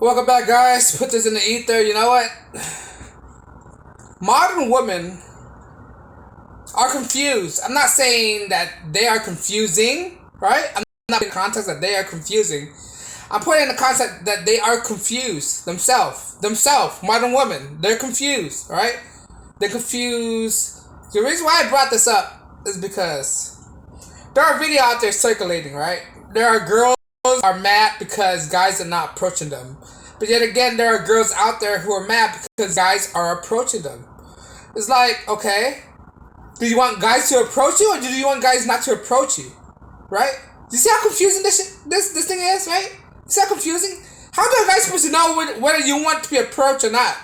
Welcome back, guys. Put this in the ether. You know what? Modern women are confused. I'm not saying that they are confusing, right? I'm not in the context that they are confusing. I'm putting in the concept that they are confused themselves. Modern women, they're confused, right? They're confused. The reason why I brought this up is because there are videos out there circulating, right? There are girls who are mad because guys are not approaching them. But yet again, there are girls out there who are mad because guys are approaching them. It's like, okay, do you want guys to approach you or do you want guys not to approach you? Right? Do you see how confusing this thing is, right? You see how confusing? How do guys supposed to know whether you want to be approached or not?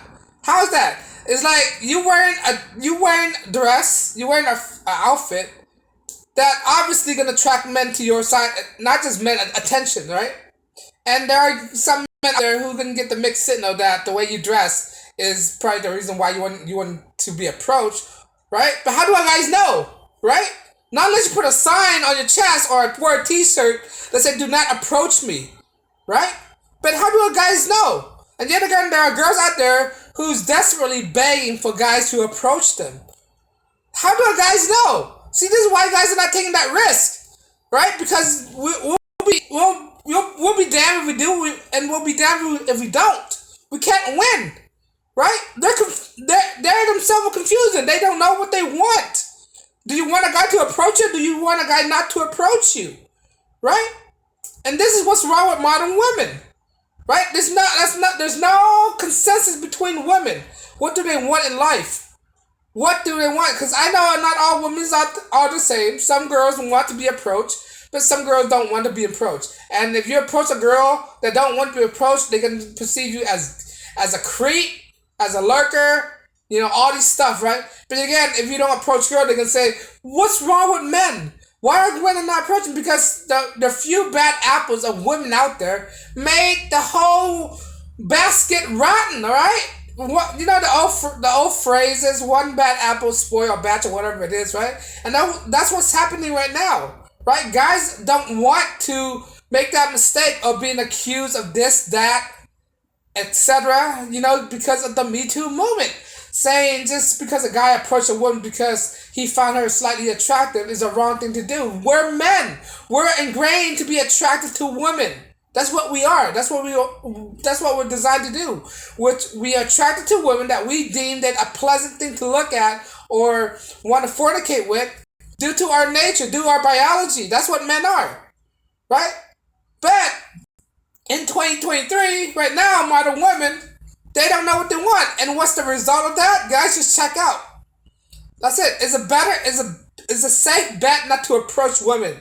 How is that? It's like you wearing a dress, you wearing a outfit that obviously gonna attract men to your side, not just men, attention, right? And there are some men out there who can get the mixed signal that the way you dress is probably the reason why you want to be approached, right? But how do I guys know, right? Not unless you put a sign on your chest or wear a t-shirt that said "Do not approach me," right? But how do guys know? And yet again, there are girls out there who's desperately begging for guys to approach them. How do guys know? See, this is why guys are not taking that risk, right? Because we'll be damned if we do, and we'll be damned if we don't. We can't win, right? They're themselves confusing. They don't know what they want. Do you want a guy to approach you? Do you want a guy not to approach you, right? And this is what's wrong with modern women, right? There's no consensus between women. What do they want in life? What do they want? Because I know not all women are the same. Some girls want to be approached, but some girls don't want to be approached. And if you approach a girl that don't want to be approached, they can perceive you as a creep, as a lurker, all these stuff, right? But again, if you don't approach girls, they can say, what's wrong with men? Why are women not approaching? Because the few bad apples of women out there made the whole basket rotten, all right? What the old phrase is one bad apple spoil a batch or whatever it is, right? And that's what's happening right now, right? Guys don't want to make that mistake of being accused of this, that, etc. Because of the Me Too movement, saying just because a guy approached a woman because he found her slightly attractive is a wrong thing to do. We're men. We're ingrained to be attracted to women. That's what we are. That's what we're designed to do. Which we are attracted to women that we deem that a pleasant thing to look at or want to fornicate with due to our nature, due to our biology. That's what men are, right? But in 2023, right now, modern women, they don't know what they want. And what's the result of that? Guys, just check out. That's it. It's a safe bet not to approach women.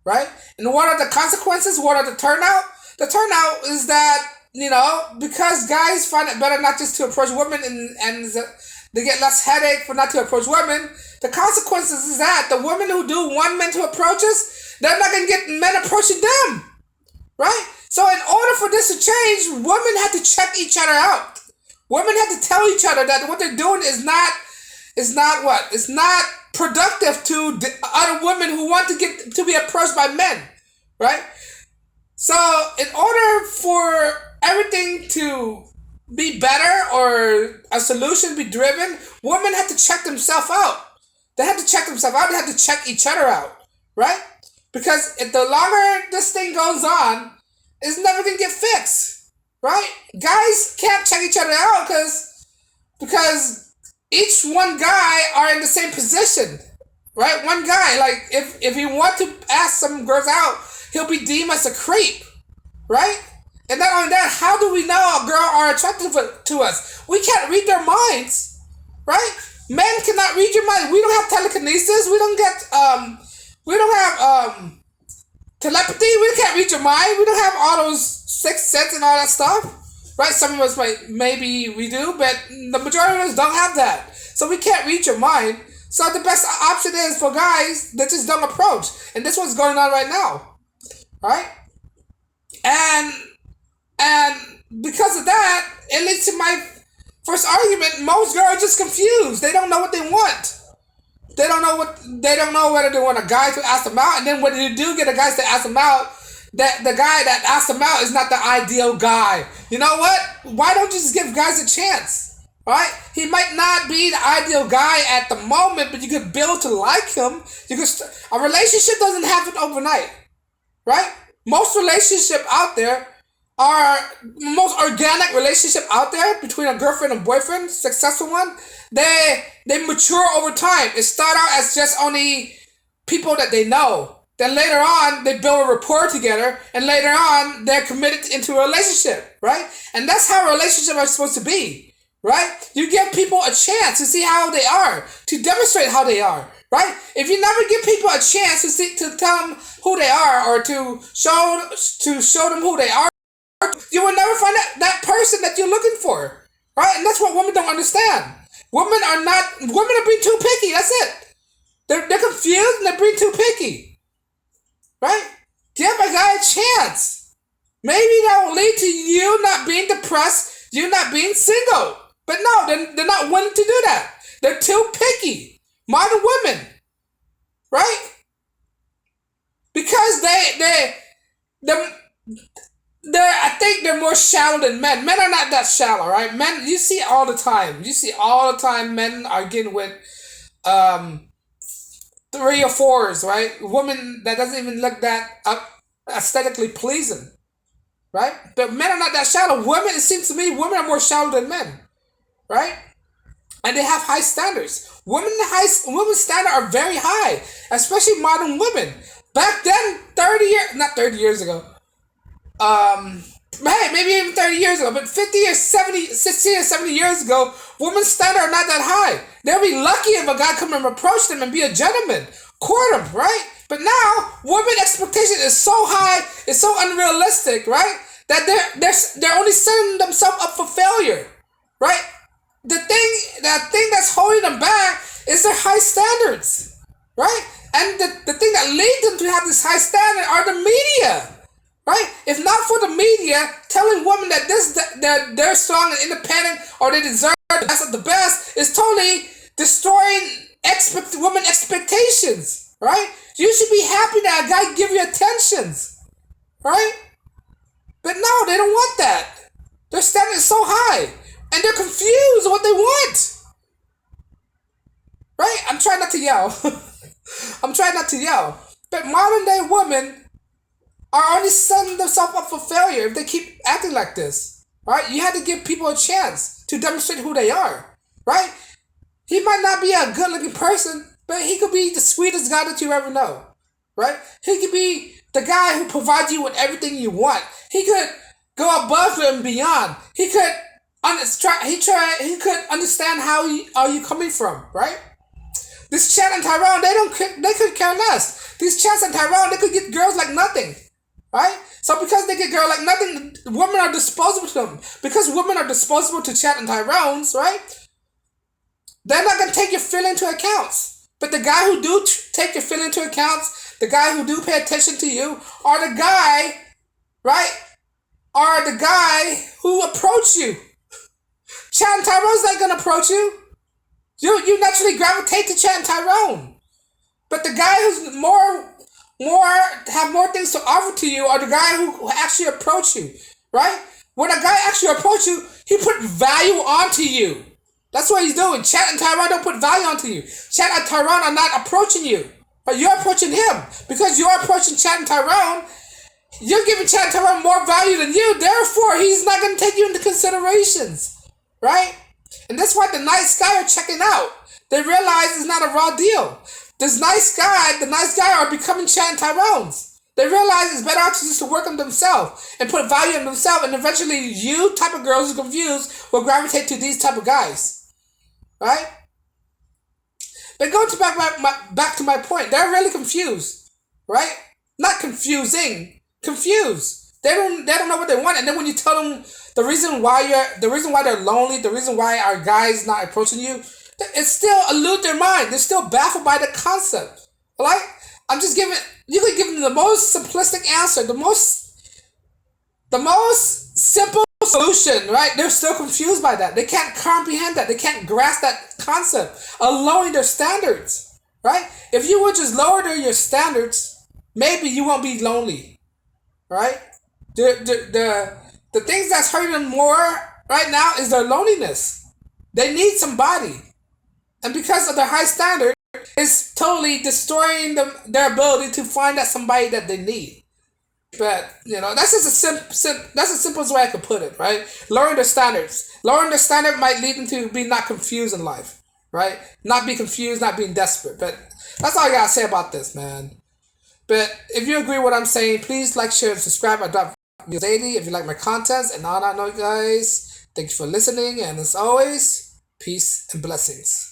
Right? And what are the consequences? What are the turnout? The turnout is that, because guys find it better not just to approach women and they get less headache for not to approach women, the consequences is that the women who do want men to approach us, they're not going to get men approaching them. Right? So in order for this to change, women have to check each other out. Women have to tell each other that what they're doing is not productive to the other women who want to be approached by men, right? So in order for everything to be better or a solution be driven, women have to check themselves out. They have to check themselves out. They have to check each other out, right? Because if the longer this thing goes on, it's never gonna get fixed, right? Guys can't check each other out because each one guy are in the same position, right? One guy, like if he want to ask some girls out, he'll be deemed as a creep, right? And not only that, how do we know a girl are attracted to us? We can't read their minds, right? Men cannot read your mind. We don't have telekinesis. We don't have telepathy. We can't read your mind. We don't have all those sixth sense and all that stuff. Right, some of us maybe we do, but the majority of us don't have that. So we can't read your mind. So the best option is for guys that just don't approach. And this what's going on right now. Right? And because of that, it leads to my first argument. Most girls are just confused. They don't know what they want. They don't know whether they want a guy to ask them out, and then when you do get a guy to ask them out, that the guy that asked them out is not the ideal guy. You know what? Why don't you just give guys a chance? Right? He might not be the ideal guy at the moment, but you could build to like him. A relationship doesn't happen overnight, right? Most relationship out there are most organic relationship out there between a girlfriend and boyfriend, successful one. They mature over time. It start out as just only people that they know. Then later on, they build a rapport together, and later on, they're committed into a relationship, right? And that's how a relationship is supposed to be, right? You give people a chance to see how they are, to demonstrate how they are, right? If you never give people a chance to tell them who they are or to show them who they are, you will never find that person that you're looking for, right? And that's what women don't understand. Women are being too picky. That's it. They're confused and they're being too picky, right? Give a guy a chance. Maybe that will lead to you not being depressed, you not being single. But no, they're not willing to do that. They're too picky. Modern women, right? Because I think they're more shallow than men. Men are not that shallow, right? Men, you see all the time. Men are getting with 3 or 4s, right? Women that doesn't even look that aesthetically pleasing, right? But men are not that shallow. Women, it seems to me, women are more shallow than men, right? And they have high standards. Women's standards are very high, especially modern women. Back then, not 30 years ago, hey, maybe even 30 years ago, but 50 or 70, 60 or 70 years ago, women's standards are not that high. They'll be lucky if a guy come and approach them and be a gentleman, court them, right? But now, women expectation is so high, it's so unrealistic, right? That they're only setting themselves up for failure, right? The thing that's holding them back is their high standards, right? And the thing that leads them to have this high standard are the media. Right? If not for the media telling women that they're strong and independent or they deserve the best of the best, is totally destroying women expectations. Right? You should be happy that a guy give you attentions. Right? But no, they don't want that. Their standard is so high. And they're confused what they want. Right? I'm trying not to yell. But modern day women are only setting themselves up for failure if they keep acting like this, right? You have to give people a chance to demonstrate who they are, right? He might not be a good-looking person, but he could be the sweetest guy that you ever know, right? He could be the guy who provides you with everything you want. He could go above and beyond. He could understand how are you coming from, right? This Chad and Tyrone, they could care less. These Chad and Tyrone, they could get girls like nothing. Right? So because they get girl like nothing, women are disposable to them. Because women are disposable to Chad and Tyrones, right? They're not going to take your feeling into account. But the guy who do take your feeling into account, the guy who do pay attention to you, are the guy, right? Are the guy who approach you. Chad and Tyrone's not going to approach you. You naturally gravitate to Chad and Tyrone. But the guy who's have more things to offer to you are the guy who actually approach you, right? When a guy actually approach you, he put value onto you. That's what he's doing. Chad and Tyrone don't put value onto you. Chad and Tyrone are not approaching you, but you're approaching him. Because you're approaching Chad and Tyrone, you're giving Chad and Tyrone more value than you. Therefore, he's not going to take you into considerations, right? And that's why the nice guy are checking out. They realize it's not a raw deal. The nice guy are becoming Chad and Tyrones. They realize it's better just to work on themselves and put value in themselves, and eventually you type of girls who are confused will gravitate to these type of guys, right? But going back to my point, they're really confused, right? Not confusing, confused. They don't know what they want, and then when you tell them the reason why they're lonely, the reason why our guy's not approaching you, it still elude their mind. They're still baffled by the concept. Like, you could give them the most simplistic answer, the most simple solution, right? They're still confused by that. They can't comprehend that. They can't grasp that concept of lowering their standards, right? If you would just lower your standards, maybe you won't be lonely, right? The things that's hurting them more right now is their loneliness. They need somebody, and because of their high standard, it's totally destroying their ability to find that somebody that they need. But that's just that's the simplest way I could put it, right? Lowering their standards. Lowering their standard might lead them to be not confused in life, right? Not be confused, not being desperate. But that's all I gotta say about this, man. But if you agree with what I'm saying, please like, share, and subscribe. I drop videos daily if you like my contents. And on that note, guys, thank you for listening. And as always, peace and blessings.